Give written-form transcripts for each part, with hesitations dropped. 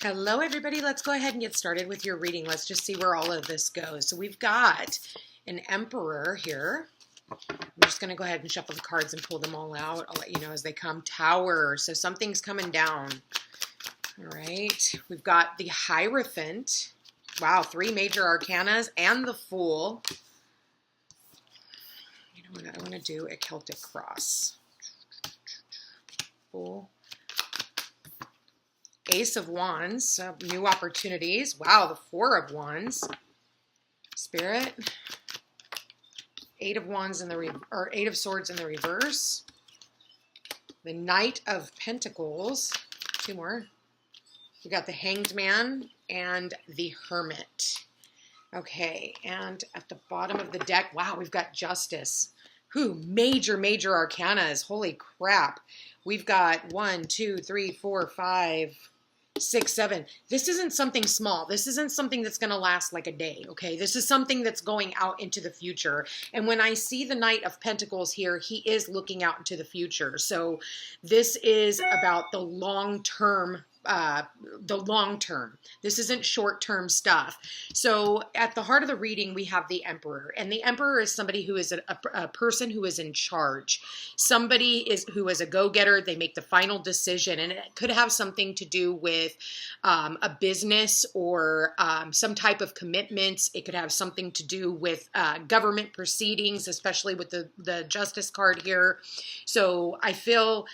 Hello, everybody. Let's go ahead and get started with your reading. Let's just see where all of this goes. So we've got an Emperor here. I'm just going to go ahead and shuffle the cards and pull them all out. I'll let you know as they come. Tower. So something's coming down. All right. We've got the Hierophant. Wow, 3 major arcanas and the Fool. You know what? I want to do a Celtic cross. Fool. Ace of Wands, new opportunities. Wow, the 4 of Wands. Spirit. 8 of Wands in the or 8 of Swords in the reverse. The Knight of Pentacles. 2 more. We got the Hanged Man and the Hermit. Okay, and at the bottom of the deck, wow, we've got Justice. Major arcanas. Holy crap. We've got 1, 2, 3, 4, 5, 6, 7. This isn't something small. This isn't something that's going to last like a day, okay? This is something that's going out into the future. And when I see the Knight of Pentacles here, he is looking out into the future. So this is about the long term. This isn't short-term stuff. So at the heart of the reading, we have the Emperor. And the Emperor is somebody who is a person who is in charge. Somebody who is a go-getter. They make the final decision. And it could have something to do with a business or some type of commitments. It could have something to do with government proceedings, especially with the Justice card here. So I feel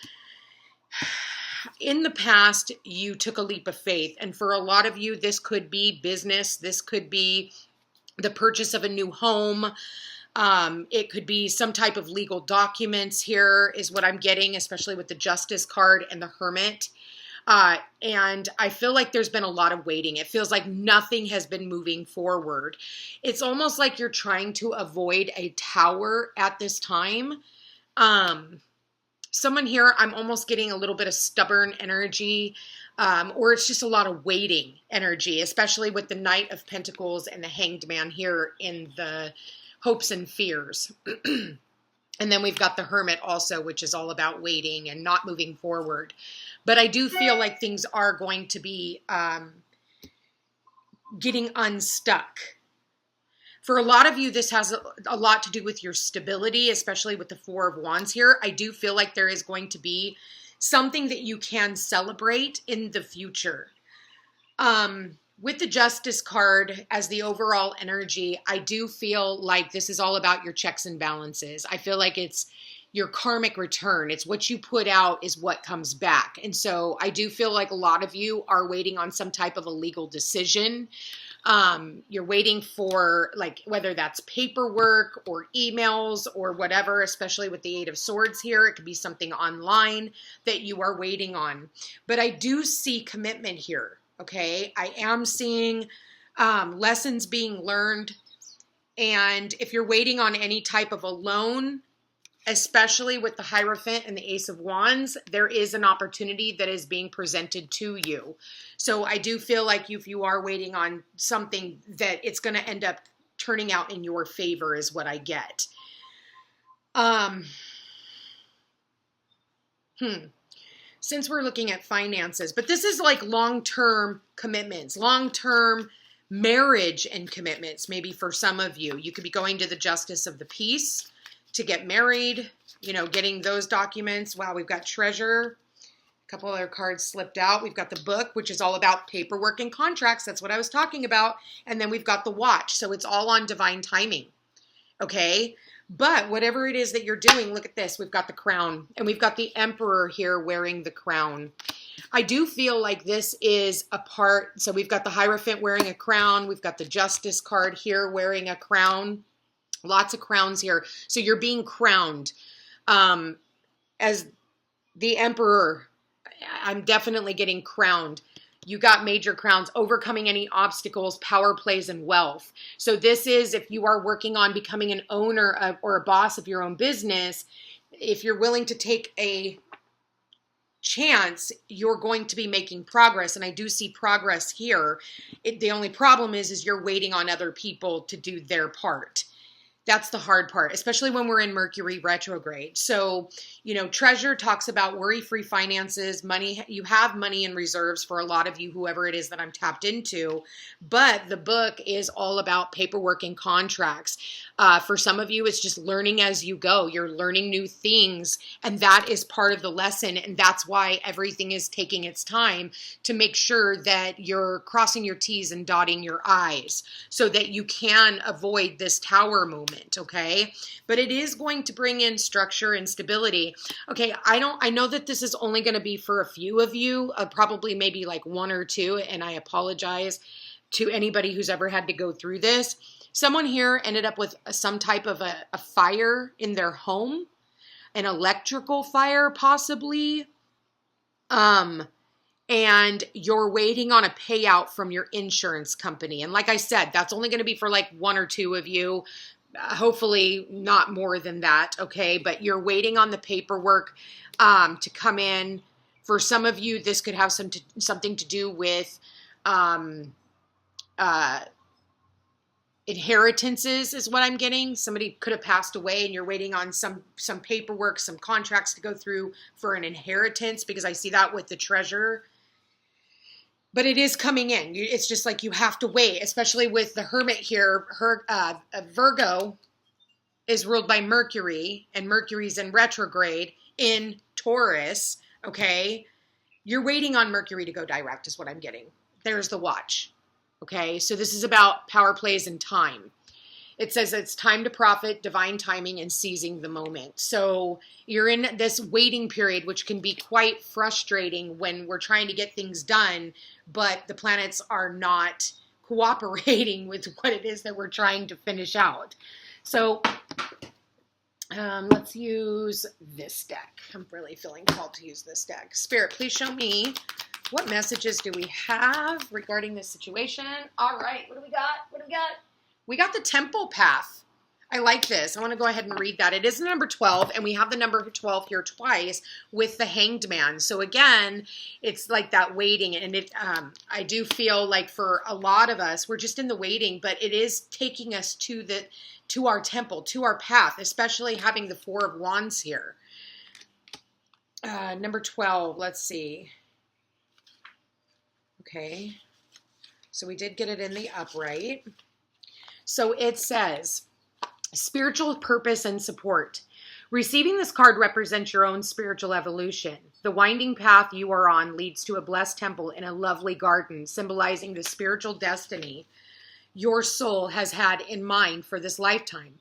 in the past, you took a leap of faith. And for a lot of you, this could be business. This could be the purchase of a new home. It could be some type of legal documents here is what I'm getting, especially with the Justice card and the Hermit. And I feel like there's been a lot of waiting. It feels like nothing has been moving forward. It's almost like you're trying to avoid a tower at this time. Someone here, I'm almost getting a little bit of stubborn energy, or it's just a lot of waiting energy, especially with the Knight of Pentacles and the Hanged Man here in the hopes and fears. And then we've got the Hermit also, which is all about waiting and not moving forward. But I do feel like things are going to be getting unstuck. For a lot of you, this has a lot to do with your stability, especially with the 4 of Wands here. I do feel like there is going to be something that you can celebrate in the future. With the Justice card as the overall energy, I do feel like this is all about your checks and balances. I feel like it's your karmic return. It's what you put out is what comes back. And so I do feel like a lot of you are waiting on some type of a legal decision. You're waiting for, like, whether that's paperwork or emails or whatever, especially with the 8 of Swords here. It could be something online that you are waiting on. But I do see commitment here, okay? I am seeing lessons being learned. And if you're waiting on any type of a loan, especially with the Hierophant and the Ace of Wands, there is an opportunity that is being presented to you. So I do feel like if you are waiting on something, that it's going to end up turning out in your favor is what I get. Since we're looking at finances, but this is like long-term commitments, long-term marriage and commitments. Maybe for some of you, you could be going to the Justice of the Peace to get married, you know, getting those documents. Wow, we've got Treasure. A couple other cards slipped out. We've got the Book, which is all about paperwork and contracts. That's what I was talking about. And then we've got the Watch. So it's all on divine timing. Okay? But whatever it is that you're doing, look at this. We've got the Crown. And we've got the Emperor here wearing the crown. I do feel like this is a part. So we've got the Hierophant wearing a crown. We've got the Justice card here wearing a crown. Lots of crowns here. So you're being crowned as the Emperor. I'm definitely getting crowned. You got major crowns, overcoming any obstacles, power plays, and wealth. So this is if you are working on becoming an owner of, or a boss of your own business, if you're willing to take a chance, you're going to be making progress. And I do see progress here. The only problem is you're waiting on other people to do their part. That's the hard part, especially when we're in Mercury retrograde. So, Treasure talks about worry-free finances, money. You have money in reserves for a lot of you, whoever it is that I'm tapped into. But the book is all about paperwork and contracts. For some of you, it's just learning as you go. You're learning new things, and that is part of the lesson. And that's why everything is taking its time to make sure that you're crossing your T's and dotting your I's so that you can avoid this tower moment, okay? But it is going to bring in structure and stability. Okay, I know that this is only going to be for a few of you, probably maybe like one or two, and I apologize to anybody who's ever had to go through this. Someone here ended up with some type of a fire in their home, an electrical fire possibly, and you're waiting on a payout from your insurance company. And like I said, that's only going to be for like one or two of you, hopefully not more than that, okay? But you're waiting on the paperwork to come in. For some of you, this could have something to do with inheritances is what I'm getting. Somebody could have passed away and you're waiting on some paperwork, some contracts to go through for an inheritance, because I see that with the Treasure. But it is coming in. It's just like you have to wait, especially with the Hermit here. Virgo is ruled by Mercury, and Mercury's in retrograde in Taurus, okay? You're waiting on Mercury to go direct is what I'm getting. There's the watch, okay? So this is about power plays and time. It says it's time to profit, divine timing, and seizing the moment. So you're in this waiting period, which can be quite frustrating when we're trying to get things done, but the planets are not cooperating with what it is that we're trying to finish out. So let's use this deck. I'm really feeling called to use this deck. Spirit, please show me, what messages do we have regarding this situation? All right, what do we got? What do we got? We got the Temple Path. I like this. I want to go ahead and read that. It is number 12, and we have the number 12 here twice with the Hanged Man. So again, it's like that waiting, and I do feel like for a lot of us, we're just in the waiting, but it is taking us to our temple, to our path, especially having the Four of Wands here. Number 12, let's see. Okay, so we did get it in the upright. So it says, spiritual purpose and support. Receiving this card represents your own spiritual evolution. The winding path you are on leads to a blessed temple in a lovely garden, symbolizing the spiritual destiny your soul has had in mind for this lifetime.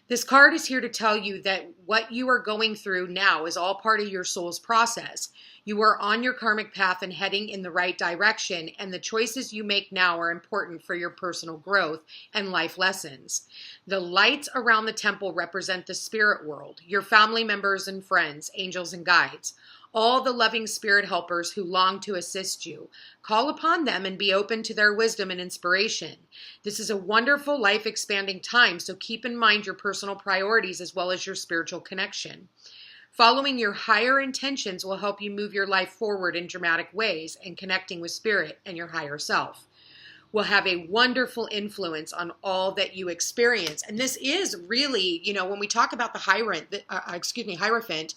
This card is here to tell you that what you are going through now is all part of your soul's process. You are on your karmic path and heading in the right direction, and the choices you make now are important for your personal growth and life lessons. The lights around the temple represent the spirit world, your family members and friends, angels and guides, all the loving spirit helpers who long to assist you. Call upon them and be open to their wisdom and inspiration. This is a wonderful life-expanding time, so keep in mind your personal priorities as well as your spiritual connection. Following your higher intentions will help you move your life forward in dramatic ways, and connecting with spirit and your higher self will have a wonderful influence on all that you experience. And this is really, when we talk about the Hierophant,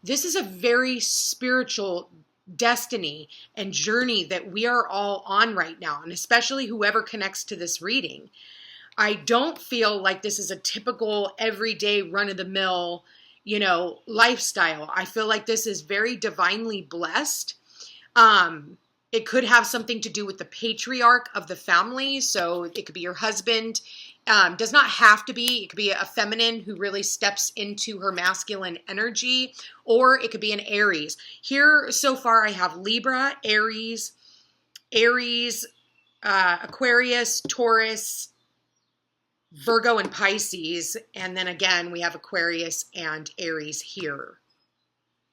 this is a very spiritual destiny and journey that we are all on right now, and especially whoever connects to this reading. I don't feel like this is a typical everyday run-of-the-mill, lifestyle. I feel like this is very divinely blessed. It could have something to do with the patriarch of the family. So it could be your husband. Does not have to be. It could be a feminine who really steps into her masculine energy, or it could be an Aries. Here so far I have Libra, Aries, Aquarius, Taurus, Virgo, and Pisces. And then again, we have Aquarius and Aries here.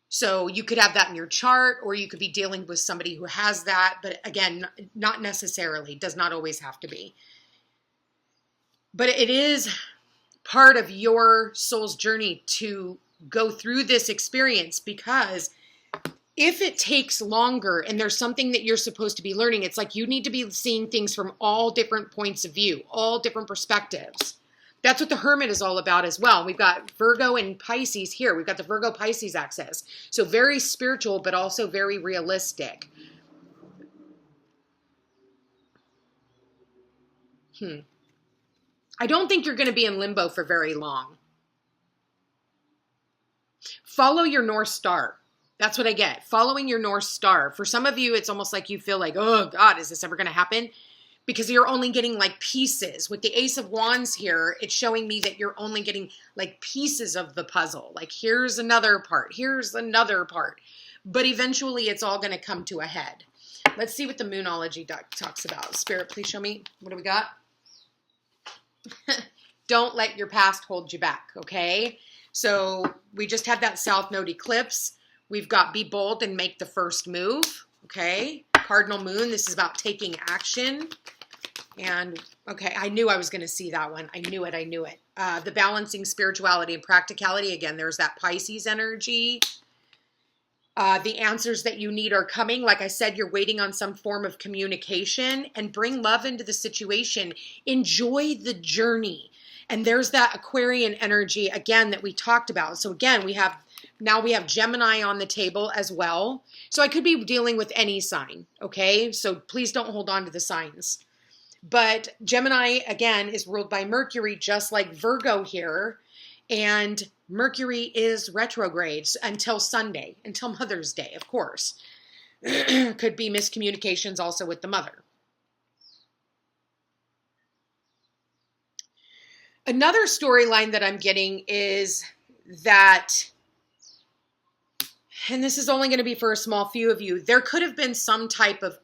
So you could have that in your chart, or you could be dealing with somebody who has that. But again, not necessarily, does not always have to be. But it is part of your soul's journey to go through this experience, because if it takes longer and there's something that you're supposed to be learning, it's like you need to be seeing things from all different points of view, all different perspectives. That's what the Hermit is all about as well. We've got Virgo and Pisces here. We've got the Virgo Pisces axis. So very spiritual, but also very realistic. I don't think you're going to be in limbo for very long. Follow your North Star. That's what I get. Following your North Star. For some of you, it's almost like you feel like, oh God, is this ever going to happen? Because you're only getting like pieces. With the Ace of Wands here, it's showing me that you're only getting like pieces of the puzzle. Like here's another part. Here's another part. But eventually it's all going to come to a head. Let's see what the Moonology deck talks about. Spirit, please show me. What do we got? Don't let your past hold you back, okay? So we just had that South Node eclipse. We've got be bold and make the first move, okay? Cardinal Moon, this is about taking action. And, okay, I knew I was going to see that one. I knew it, I knew it. The balancing spirituality and practicality. Again, there's that Pisces energy. The answers that you need are coming. Like I said, you're waiting on some form of communication, and bring love into the situation. Enjoy the journey. And there's that Aquarian energy again that we talked about. So again, now we have Gemini on the table as well. So I could be dealing with any sign, okay? So please don't hold on to the signs. But Gemini, again, is ruled by Mercury, just like Virgo here. And Mercury is retrograde until Sunday, until Mother's Day, of course. Could be miscommunications also with the mother. Another storyline that I'm getting is that, and this is only going to be for a small few of you, there could have been some type of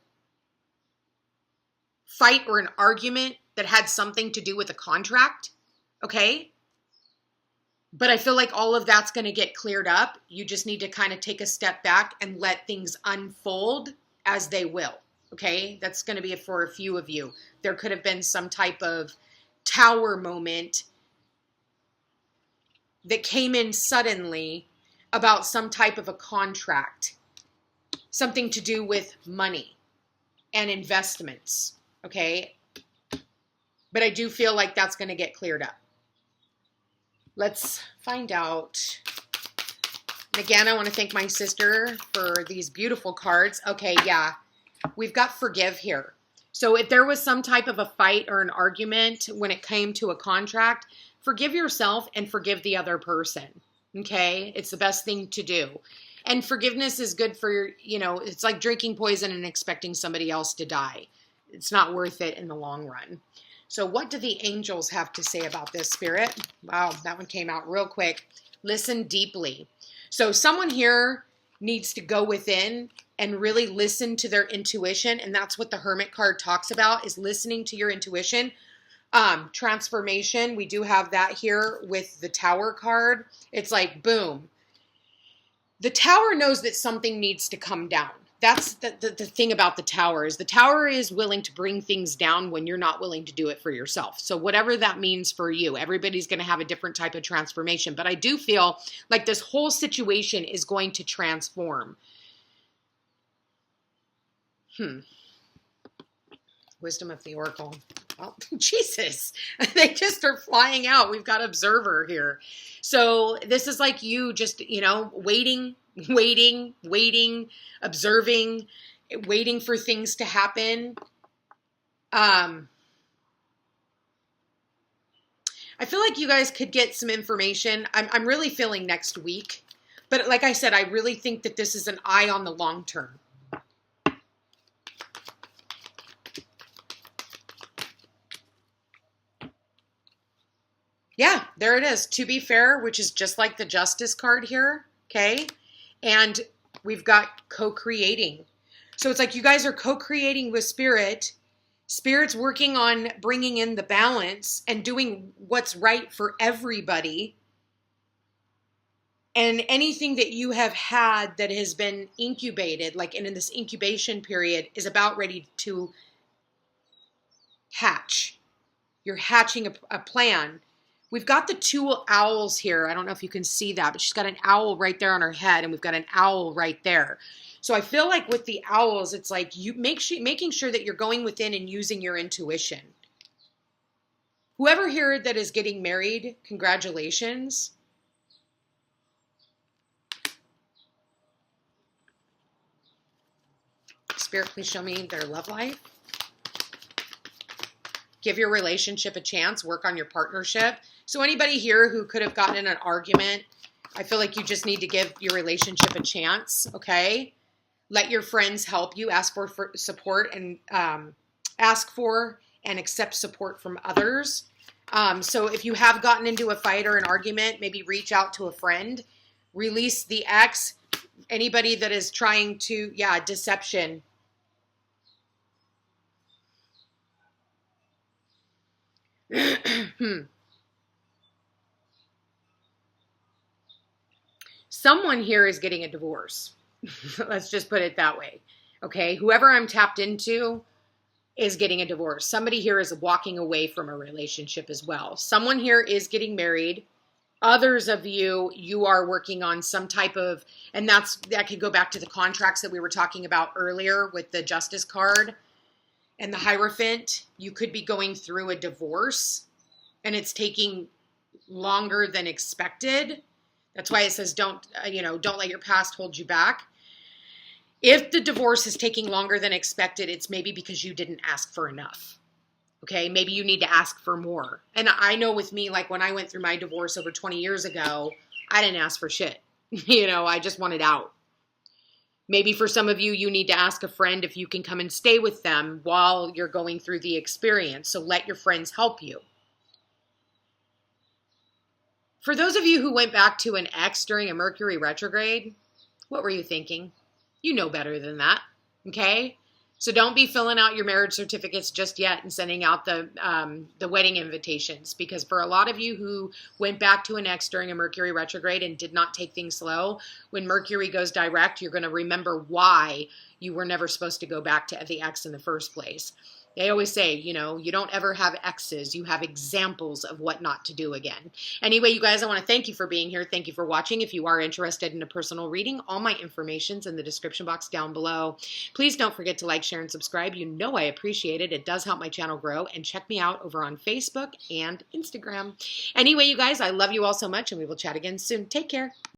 fight or an argument that had something to do with a contract, okay? But I feel like all of that's going to get cleared up. You just need to kind of take a step back and let things unfold as they will, okay? That's going to be for a few of you. There could have been some type of tower moment that came in suddenly about some type of a contract, something to do with money and investments, okay? But I do feel like that's going to get cleared up. Let's find out. And again, I want to thank my sister for these beautiful cards. Okay, yeah, we've got forgive here. So if there was some type of a fight or an argument when it came to a contract, forgive yourself and forgive the other person, okay? It's the best thing to do. And forgiveness is good for, it's like drinking poison and expecting somebody else to die. It's not worth it in the long run. So what do the angels have to say about this, Spirit? Wow, that one came out real quick. Listen deeply. So someone here needs to go within and really listen to their intuition. And that's what the Hermit card talks about, is listening to your intuition. Transformation, we do have that here with the Tower card. It's like, boom. The Tower knows that something needs to come down. That's the thing about the Tower is willing to bring things down when you're not willing to do it for yourself. So whatever that means for you, everybody's going to have a different type of transformation. But I do feel like this whole situation is going to transform. Wisdom of the Oracle. Oh, Jesus, they just are flying out. We've got Observer here. So this is like you just, waiting, observing, waiting for things to happen. I feel like you guys could get some information. I'm really feeling next week. But like I said, I really think that this is an eye on the long term. Yeah, there it is. To be fair, which is just like the Justice card here, okay? And we've got co-creating. So it's like you guys are co-creating with Spirit. Spirit's working on bringing in the balance and doing what's right for everybody. And anything that you have had that has been incubated, like in this incubation period, is about ready to hatch. You're hatching a plan. We've got the two owls here. I don't know if you can see that, but she's got an owl right there on her head, and we've got an owl right there. So I feel like with the owls, it's like you making sure that you're going within and using your intuition. Whoever here that is getting married, congratulations. Spirit, please show me their love life. Give your relationship a chance. Work on your partnership. So anybody here who could have gotten in an argument, I feel like you just need to give your relationship a chance, okay? Let your friends help you. Ask for support and ask for and accept support from others. So if you have gotten into a fight or an argument, maybe reach out to a friend. Release the ex. Anybody that is trying to, deception. Someone here is getting a divorce. Let's just put it that way. Okay, whoever I'm tapped into is getting a divorce. Somebody here is walking away from a relationship as well. Someone here is getting married. Others of you, you are working on some type of, and that could go back to the contracts that we were talking about earlier with the Justice card and the Hierophant. You could be going through a divorce and it's taking longer than expected. That's why it says don't let your past hold you back. If the divorce is taking longer than expected, it's maybe because you didn't ask for enough. Okay, maybe you need to ask for more. And I know with me, like when I went through my divorce over 20 years ago, I didn't ask for shit. I just wanted out. Maybe for some of you, you need to ask a friend if you can come and stay with them while you're going through the experience. So let your friends help you. For those of you who went back to an ex during a Mercury retrograde, what were you thinking? You know better than that, okay? So don't be filling out your marriage certificates just yet and sending out the wedding invitations, because for a lot of you who went back to an ex during a Mercury retrograde and did not take things slow, when Mercury goes direct, you're going to remember why you were never supposed to go back to the ex in the first place. They always say, you don't ever have exes. You have examples of what not to do again. Anyway, you guys, I want to thank you for being here. Thank you for watching. If you are interested in a personal reading, all my information's in the description box down below. Please don't forget to like, share, and subscribe. You know I appreciate it. It does help my channel grow. And check me out over on Facebook and Instagram. Anyway, you guys, I love you all so much, and we will chat again soon. Take care.